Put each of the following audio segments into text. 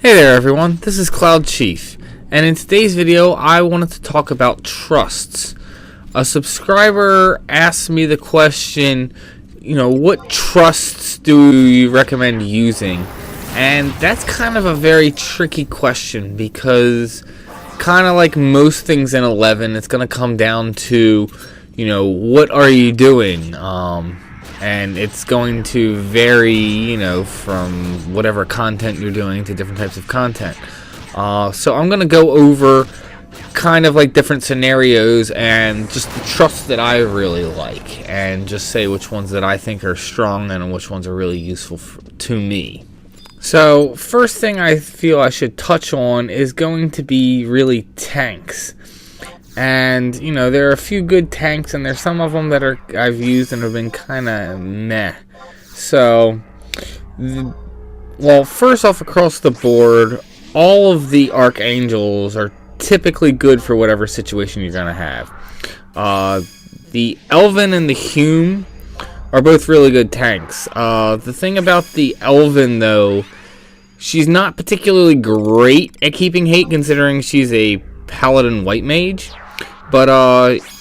Hey there everyone, this is Cloud Chief, and in today's video I wanted to talk about trusts. A subscriber asked me the question, what trusts do you recommend using? And that's kind of a very tricky question because kind of like most things in 11, it's going to come down to, what are you doing? And it's going to vary, from whatever content you're doing to different types of content. So I'm going to go over kind of like different scenarios and just the trusts that I really like, and just say which ones that I think are strong and which ones are really useful to me. So first thing I feel I should touch on is going to be really tanks. And, there are a few good tanks, and there's some of them that I've used and have been kind of meh. So, first off, across the board, all of the Archangels are typically good for whatever situation you're going to have. The Elven and the Hume are both really good tanks. The thing about the Elven, though, she's not particularly great at keeping hate, considering she's a Paladin White Mage. But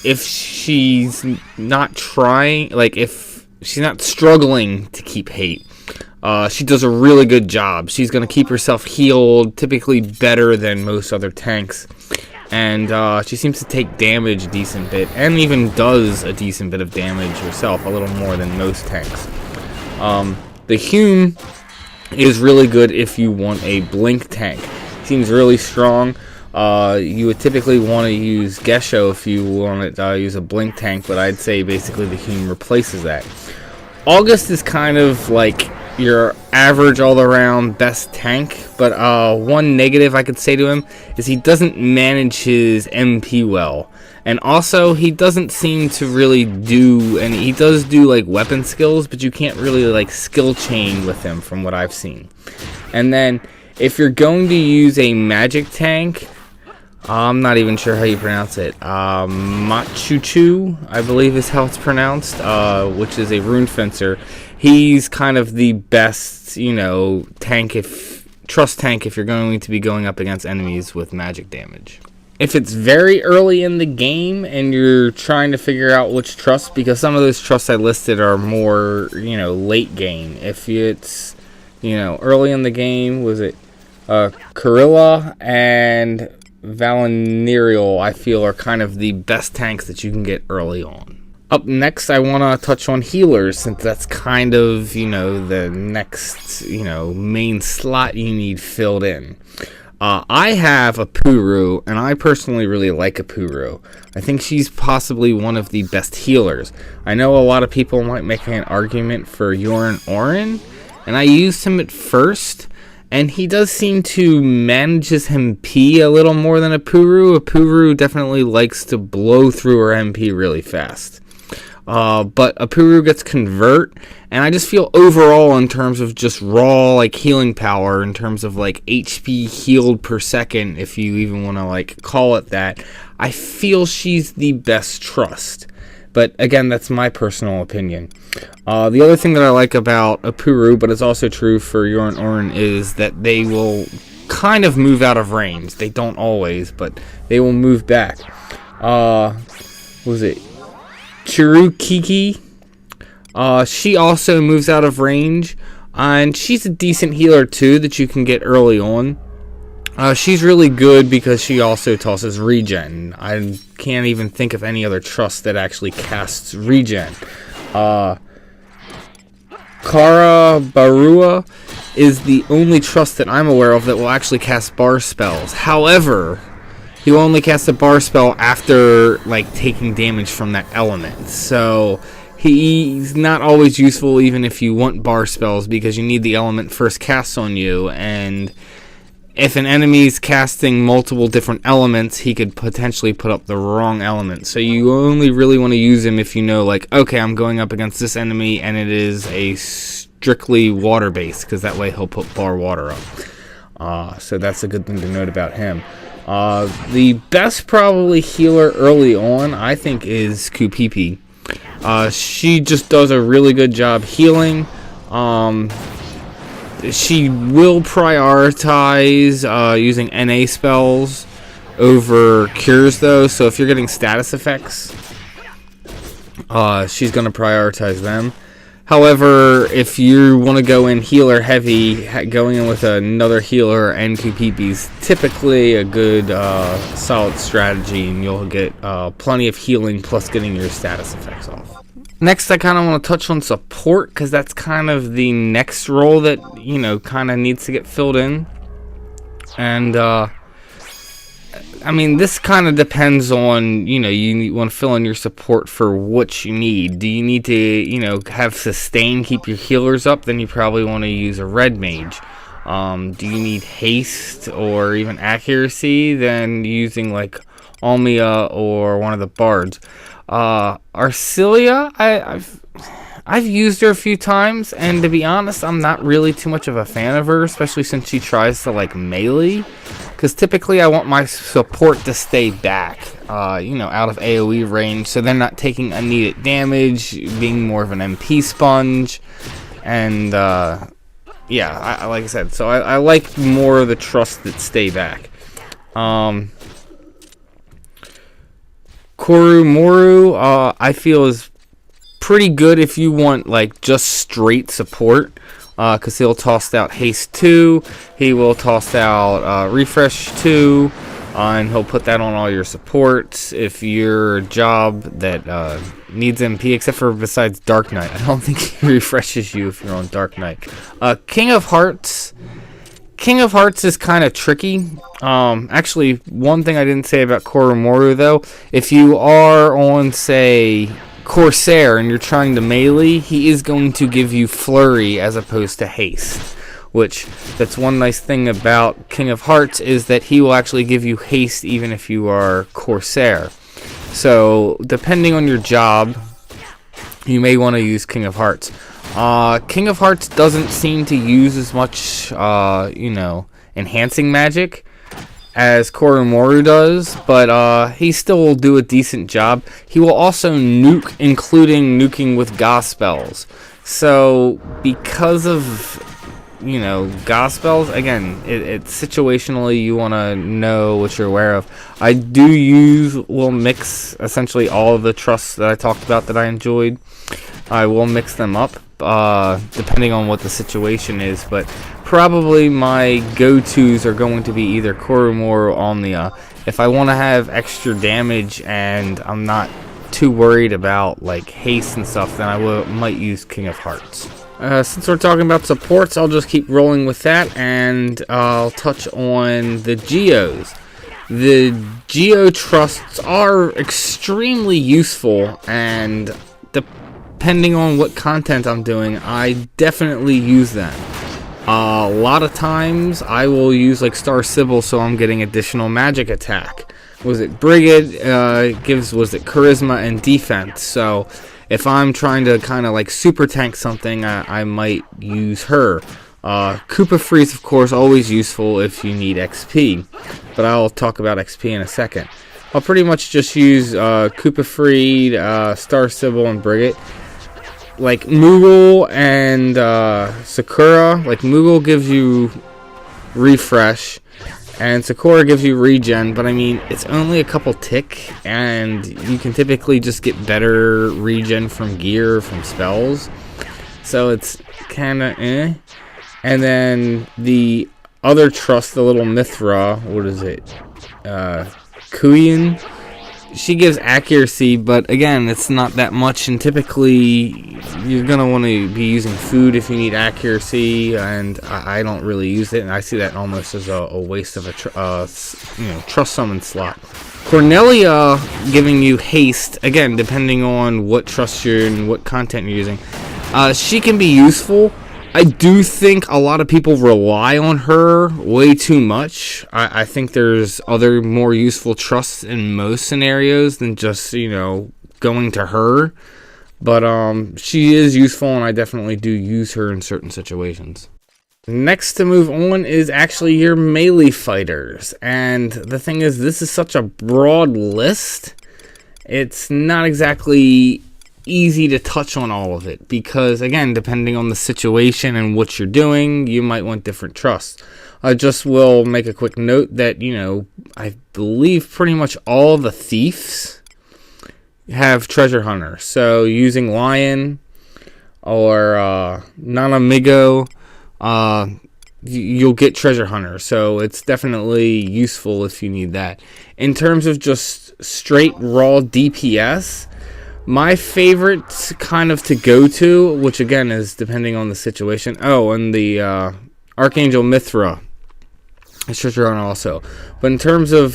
if she's not trying, if she's not struggling to keep hate, she does a really good job. She's going to keep herself healed, typically better than most other tanks. And she seems to take damage a decent bit, and even does a decent bit of damage herself, a little more than most tanks. The Hume is really good if you want a blink tank. Seems really strong. You would typically want to use Gesho if you want to use a blink tank, but I'd say basically the Hume replaces that. August is kind of like your average all-around best tank, but one negative I could say to him is he doesn't manage his MP well. And also, he doesn't seem to really do, and he does do like weapon skills, but you can't really like skill chain with him from what I've seen. And then, if you're going to use a magic tank, I'm not even sure how you pronounce it. Machuchu, I believe is how it's pronounced, which is a rune fencer. He's kind of the best, trust tank if you're going to be going up against enemies with magic damage. If it's very early in the game and you're trying to figure out which trust, because some of those trusts I listed are more, late game. If it's, early in the game, was it Kurilla and Valinerial, I feel, are kind of the best tanks that you can get early on. Up next, I want to touch on healers, since that's kind of, the next, main slot you need filled in. I have a Puru, and I personally really like a Puru. I think she's possibly one of the best healers. I know a lot of people might make an argument for Yorin Orin, and I used him at first, and he does seem to manage his MP a little more than a Puru. A Puru definitely likes to blow through her MP really fast. But a Puru gets convert, and I just feel overall in terms of just raw healing power, in terms of HP healed per second, if you even want to call it that, I feel she's the best trust. But again, that's my personal opinion. The other thing that I like about a Puru, but it's also true for Yorin Orin, is that they will kind of move out of range. They don't always, but they will move back. What was it? Chirukiki. She also moves out of range, and she's a decent healer too that you can get early on. She's really good because she also tosses regen. I can't even think of any other trust that actually casts regen. Kara Barua is the only trust that I'm aware of that will actually cast bar spells. However, he will only cast a bar spell after taking damage from that element. So he's not always useful even if you want bar spells, because you need the element first cast on you, and if an enemy's casting multiple different elements, he could potentially put up the wrong element. So you only really want to use him if you know, okay, I'm going up against this enemy and it is a strictly water base, because that way he'll put bar water up. So that's a good thing to note about him. The best probably healer early on, I think, is Kupipi. She just does a really good job healing. She will prioritize using NA spells over cures, though. So if you're getting status effects, she's going to prioritize them. However, if you want to go in healer heavy, going in with another healer and QPP is typically a good solid strategy, and you'll get plenty of healing plus getting your status effects off. Next, I kind of want to touch on support, because that's kind of the next role that, you know, kind of needs to get filled in. And I mean, this kind of depends on, you know, you want to fill in your support for what you need. Do you need to, you know, have sustain, keep your healers up? Then you probably want to use a red mage. Do you need haste or even accuracy? Then using like Almia or one of the bards. Arcelia, I've used her a few times, and to be honest, I'm not really too much of a fan of her, especially since she tries to like melee. Because typically I want my support to stay back, you know, out of AoE range, so they're not taking unneeded damage, being more of an MP sponge, and yeah, like I said, so I like more of the trust that stay back. Koromoru, I feel is pretty good if you want like just straight support, because he'll toss out haste 2, he will toss out refresh 2, and he'll put that on all your supports. If your job that needs MP, except for besides Dark Knight, I don't think he refreshes you if you're on Dark Knight. King of Hearts is kind of tricky. Actually, one thing I didn't say about Koromoru though, if you are on, say, Corsair and you're trying to melee, he is going to give you flurry as opposed to haste, which that's one nice thing about King of Hearts, is that he will actually give you haste even if you are Corsair. So depending on your job, you may want to use King of Hearts. King of Hearts doesn't seem to use as much you know, enhancing magic as Koromoru does, but he still will do a decent job. He will also nuke, including nuking with Gauss spells. So because of, you know, Gauss spells, again, it's situationally, you want to know what you're aware of. I will mix essentially all of the trusts that I talked about that I enjoyed. I will mix them up depending on what the situation is, but probably my go-tos are going to be either Koromoru or Omnia. If I want to have extra damage and I'm not too worried about like haste and stuff, then I might use King of Hearts. Since we're talking about supports, I'll just keep rolling with that, and I'll touch on the Geos. The Geo trusts are extremely useful, and depending on what content I'm doing, I definitely use them. A lot of times I will use like Star Sibyl, so I'm getting additional magic attack. Was it Brigade? Was it charisma and defense? So if I'm trying to kind of like super tank something, I might use her. Koopa Freeze, of course, always useful if you need XP, but I'll talk about XP in a second. I'll pretty much just use Koopa Freed, Star Sibyl, and Brigade. Like Moogle and Sakura, like Moogle gives you refresh and Sakura gives you regen, but I mean, it's only a couple tick, and you can typically just get better regen from gear, from spells, so it's kinda eh. And then the other trust, the little Mithra, what is it, Kuyin, she gives accuracy, but again, it's not that much, and typically you're going to want to be using food if you need accuracy, and I don't really use it, and I see that almost as a waste of a trust summon slot. Cornelia giving you haste, again, depending on what trust you're and what content you're using. She can be useful. I do think a lot of people rely on her way too much. I think there's other more useful trusts in most scenarios than just, you know, going to her. But she is useful, and I definitely do use her in certain situations. Next to move on is actually your melee fighters. And the thing is, this is such a broad list. It's not exactly easy to touch on all of it because, again, depending on the situation and what you're doing, you might want different trusts. I just will make a quick note that, I believe pretty much all the thieves have treasure hunter. So using Lion or Nanamigo, you'll get treasure hunter. So it's definitely useful if you need that. In terms of just straight raw DPS, my favorite kind of to go to, which again is depending on the situation. Oh, and the Archangel Mithra is treasure hunter also. But in terms of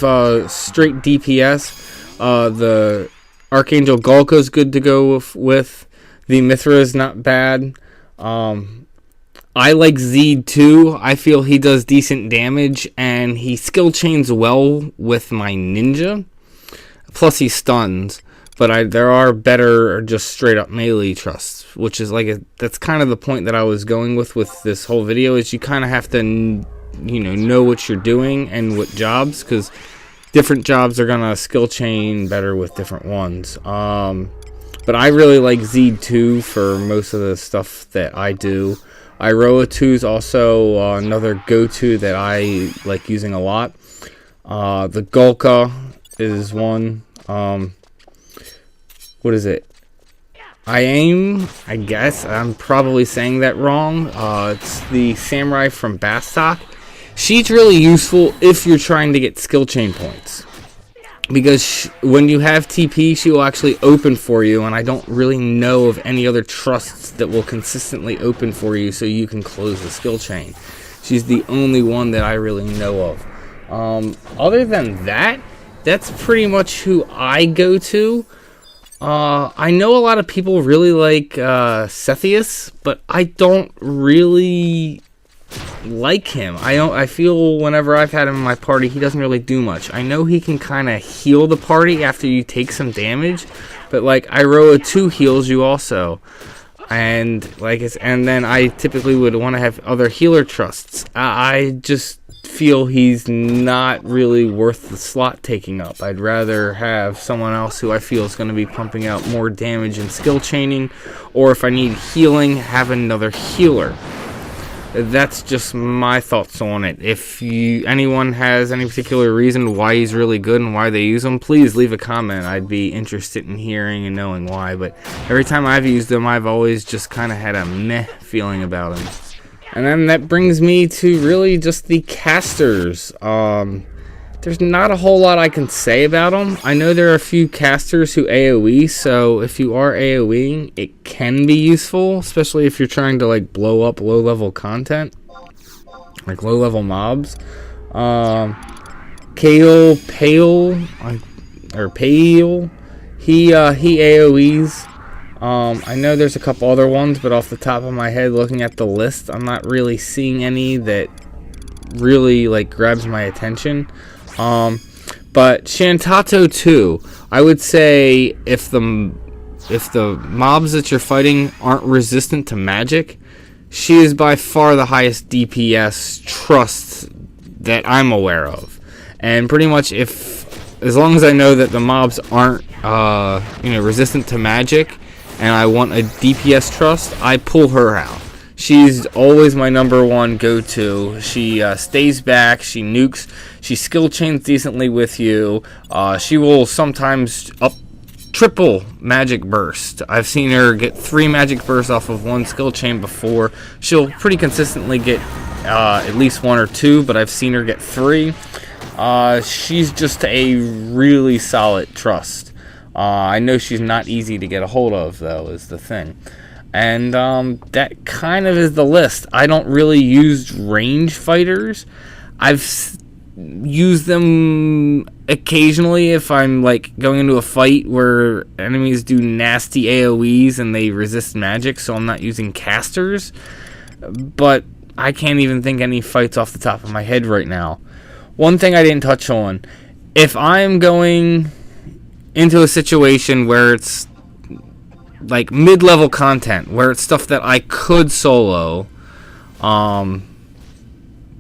straight DPS, the Archangel Galka is good to go with. The Mithra is not bad. I like Zed too. I feel he does decent damage, and he skill chains well with my ninja. Plus he stuns. But there are better just straight up melee trusts, which is that's kind of the point that I was going with this whole video, is you kind of have to know what you're doing and what jobs, because different jobs are gonna skill chain better with different ones. But I really like Zed 2 for most of the stuff that I do. Iroha 2 is also another go-to that I like using a lot. The Galka is one. What is it? I guess. I'm probably saying that wrong. It's the samurai from Bastok. She's really useful if you're trying to get skill chain points. Because when you have TP, she will actually open for you, and I don't really know of any other trusts that will consistently open for you so you can close the skill chain. She's the only one that I really know of. Other than that, that's pretty much who I go to. I know a lot of people really like Cepheus, but I don't really like him. I feel whenever I've had him in my party, he doesn't really do much. I know he can kind of heal the party after you take some damage, but Iroha 2 heals you also. And and then I typically would want to have other healer trusts. I just feel he's not really worth the slot taking up. I'd rather have someone else who I feel is going to be pumping out more damage and skill chaining, or if I need healing, have another healer. That's just my thoughts on it. If anyone has any particular reason why he's really good and why they use him, please leave a comment. I'd be interested in hearing and knowing why. But every time I've used him, I've always just kind of had a meh feeling about him. And then that brings me to really just the casters. There's not a whole lot I can say about them. I know there are a few casters who AoE, so if you are AoEing, it can be useful, especially if you're trying to blow up low-level content, like low-level mobs. Pale, he AoEs. I know there's a couple other ones, but off the top of my head, looking at the list, I'm not really seeing any that really grabs my attention. But Shantato 2, I would say if the mobs that you're fighting aren't resistant to magic, she is by far the highest DPS trust that I'm aware of. And pretty much as long as I know that the mobs aren't resistant to magic and I want a DPS trust, I pull her out. She's always my number one go-to. She stays back, she nukes, she skill chains decently with you. She will sometimes up triple magic burst. I've seen her get 3 magic bursts off of one skill chain before. She'll pretty consistently get at least 1 or 2, but I've seen her get 3. She's just a really solid trust. I know she's not easy to get a hold of, though, is the thing. And that kind of is the list. I don't really use range fighters. I've used them occasionally if I'm going into a fight where enemies do nasty AoEs and they resist magic, so I'm not using casters. But I can't even think any fights off the top of my head right now. One thing I didn't touch on, if I'm going into a situation where it's mid-level content, where it's stuff that I could solo, but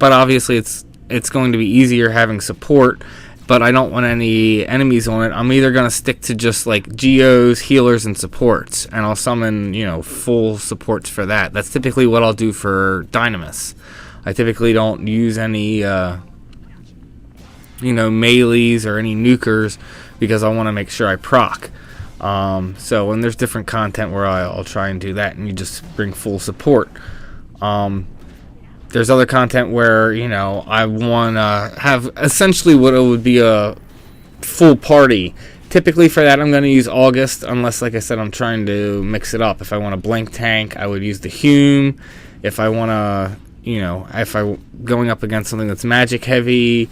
obviously it's going to be easier having support, but I don't want any enemies on it, I'm either going to stick to just like geos, healers, and supports, and I'll summon, you know, full supports for that. That's typically what I'll do for Dynamis. I typically don't use any, you know, melees or any nukers because I want to make sure I proc. So when there's different content where I'll try and do that, and you just bring full support. There's other content where, you know, I want to have essentially what it would be a full party. Typically for that, I'm going to use August, unless, like I said, I'm trying to mix it up. If I want a blank tank, I would use the Hume. If I want to, you know, if I'm going up against something that's magic heavy,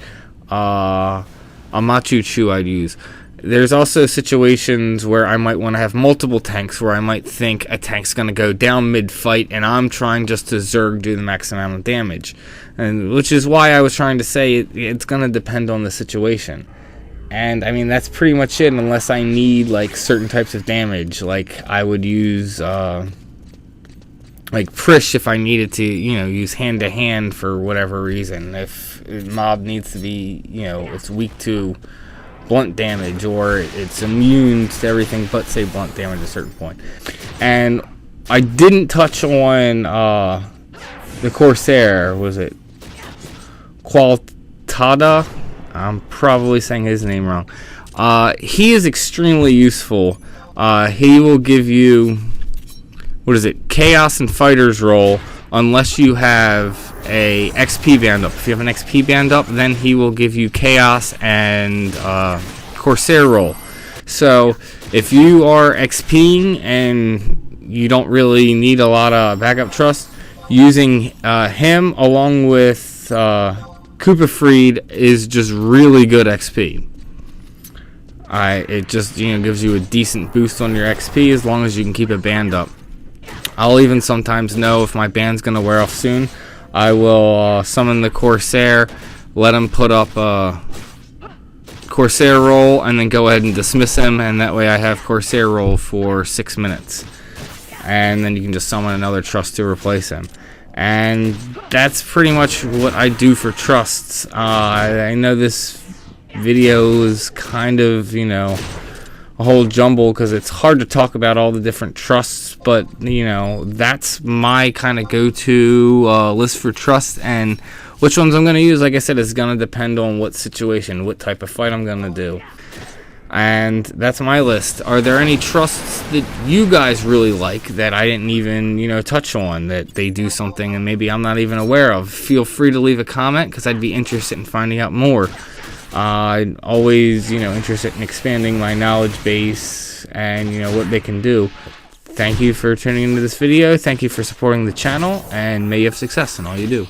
a Machu I'd use. There's also situations where I might want to have multiple tanks, where I might think a tank's going to go down mid-fight, and I'm trying just to Zerg do the max amount of damage. And which is why I was trying to say it's going to depend on the situation. And, I mean, that's pretty much it, unless I need, like, certain types of damage. Like, I would use, like, Prish if I needed to, you know, use hand-to-hand for whatever reason. If mob needs to be, you know, it's weak to blunt damage, or it's immune to everything but, say, blunt damage at a certain point. And I didn't touch on the Corsair. Was it Qualtada? I'm probably saying his name wrong. He is extremely useful. He will give you, what is it, Chaos and Fighters roll, unless you have a XP band up. If you have an XP band up, then he will give you Chaos and Corsair roll. So if you are XPing and you don't really need a lot of backup trust, using him along with Koopa Freed is just really good XP. It just, you know, gives you a decent boost on your XP as long as you can keep a band up. I'll even sometimes know if my band's going to wear off soon. I will summon the Corsair, let him put up a Corsair roll, and then go ahead and dismiss him, and that way I have Corsair roll for 6 minutes. And then you can just summon another trust to replace him. And that's pretty much what I do for trusts. I know this video is kind of, you know, a whole jumble because it's hard to talk about all the different trusts, but, you know, that's my kind of go-to list for trusts, and which ones I'm going to use, like I said, is going to depend on what situation, what type of fight I'm going to do. And that's my list. Are there any trusts that you guys really like that I didn't even, you know, touch on, that they do something and maybe I'm not even aware of? Feel free to leave a comment because I'd be interested in finding out more. I'm always, you know, interested in expanding my knowledge base and, you know, what they can do. Thank you for tuning into this video. Thank you for supporting the channel, and may you have success in all you do.